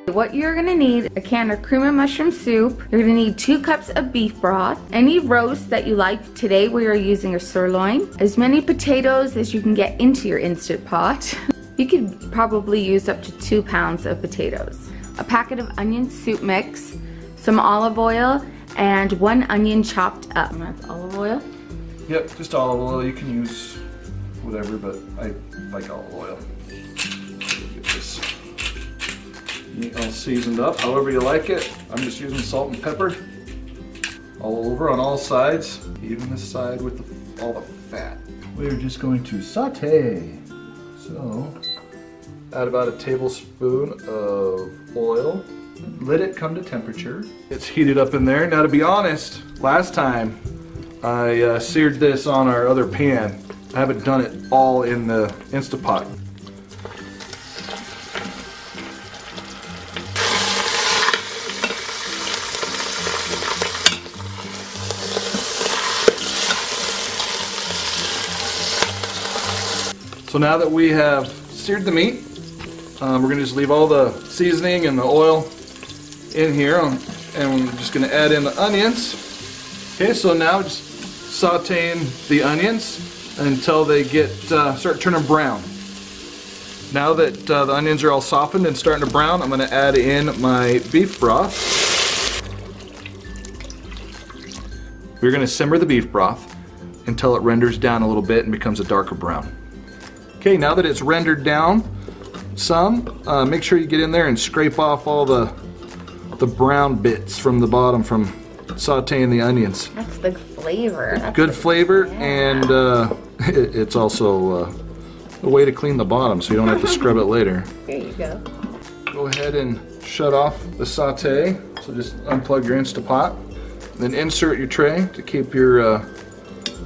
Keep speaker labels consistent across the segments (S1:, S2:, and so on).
S1: What you're gonna need: a can of cream and mushroom soup. You're gonna need 2 cups of beef broth, any roast that you like. Today we are using a sirloin. As many potatoes as you can get into your Instant Pot. You could probably use up to 2 pounds of potatoes. A packet of onion soup mix, some olive oil, and 1 onion chopped up. And that's olive oil?
S2: Yep, just olive oil. You can use whatever, but I like olive oil. Get this meat all seasoned up, however you like it. I'm just using salt and pepper all over on all sides, even the side with all the fat. We're just going to saute. So, add about a tablespoon of oil. Let it come to temperature. It's heated up in there. Now, to be honest, last time I seared this on our other pan. I haven't done it all in the Instant Pot. So now that we have seared the meat, we're going to just leave all the seasoning and the oil in here, and we're just going to add in the onions. Okay, so now just sauteing the onions until they start turning brown. Now that the onions are all softened and starting to brown, I'm going to add in my beef broth. We're going to simmer the beef broth until it renders down a little bit and becomes a darker brown. Okay, now that it's rendered down some, make sure you get in there and scrape off all the brown bits from the bottom from sauteing the onions.
S1: That's the flavor. That's
S2: good flavor, yeah. And it's also a way to clean the bottom so you don't have to scrub it later.
S1: There you go.
S2: Go ahead and shut off the saute. So just unplug your Instant Pot. Then insert your tray to keep your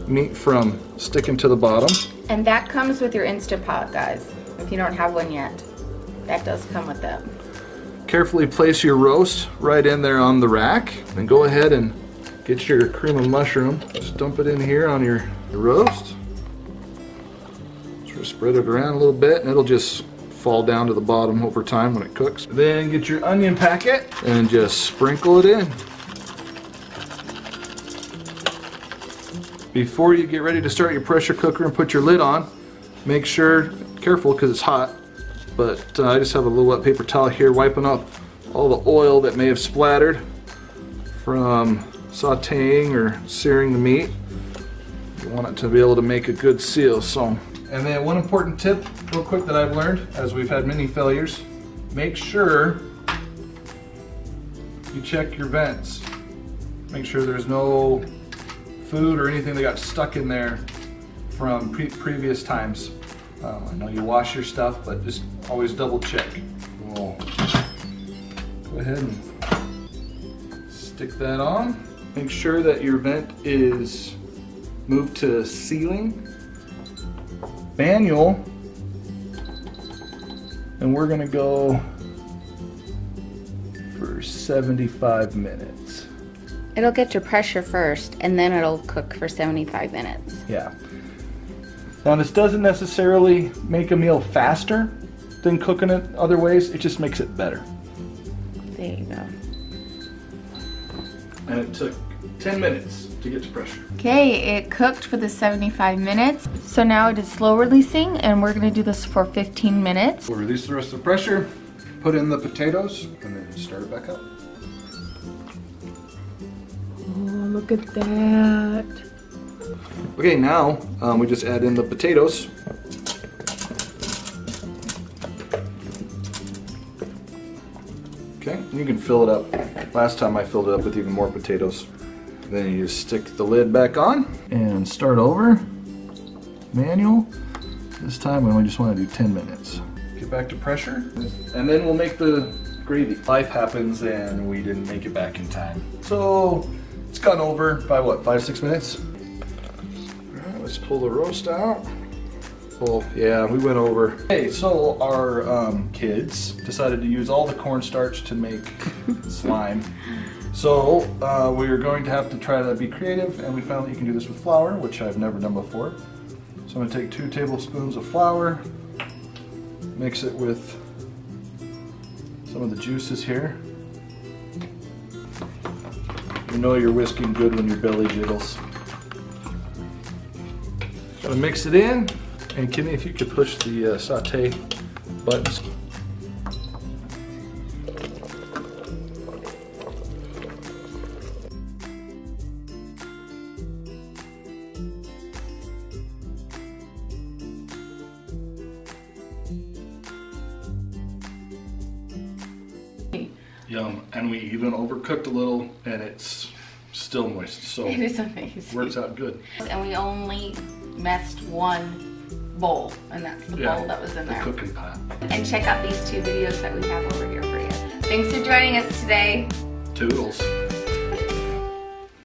S2: meat from sticking to the bottom.
S1: And that comes with your Instant Pot, guys. If you don't have one yet, that does come with that.
S2: Carefully place your roast right in there on the rack. Then go ahead and get your cream of mushroom. Just dump it in here on your roast. Sort of spread it around a little bit and it'll just fall down to the bottom over time when it cooks. Then get your onion packet and just sprinkle it in. Before you get ready to start your pressure cooker and put your lid on, make sure, careful because it's hot, but I just have a little wet paper towel here wiping off all the oil that may have splattered from sauteing or searing the meat. You want it to be able to make a good seal. And then one important tip real quick that I've learned as we've had many failures, make sure you check your vents. Make sure there's no food or anything that got stuck in there from previous times. I know you wash your stuff, but just always double check. We'll go ahead and stick that on. Make sure that your vent is moved to sealing, manual, and we're gonna go for 75 minutes.
S1: It'll get your pressure first, and then it'll cook for 75 minutes.
S2: Yeah. Now this doesn't necessarily make a meal faster than cooking it other ways, it just makes it better.
S1: There you go.
S2: And it took 10 minutes to get to pressure.
S1: Okay, it cooked for the 75 minutes. So now it is slow releasing, and we're gonna do this for 15 minutes.
S2: We'll release the rest of the pressure, put in the potatoes, and then start it back up.
S1: Oh, look at that.
S2: Okay, now we just add in the potatoes. Okay, you can fill it up. Last time I filled it up with even more potatoes. Then you just stick the lid back on and start over. Manual. This time we only just want to do 10 minutes. Get back to pressure, and then we'll make the gravy. Life happens and we didn't make it back in time. So it's gone over by what, 5-6 minutes? All right, let's pull the roast out. Well, yeah, we went over. Okay, so our kids decided to use all the cornstarch to make slime. So we are going to have to try to be creative, and we found that you can do this with flour, which I've never done before. So I'm going to take 2 tablespoons of flour, mix it with some of the juices here. You know you're whisking good when your belly jiggles. Gotta mix it in, and Kimmy, if you could push the saute buttons. Yum, and we even overcooked a little, and it's still moist, so
S1: it is amazing.
S2: Works out good.
S1: And we only messed one bowl, and that's the bowl that was in there.
S2: The cooking pot.
S1: And check out these 2 videos that we have over here for you. Thanks for joining us today.
S2: Toodles.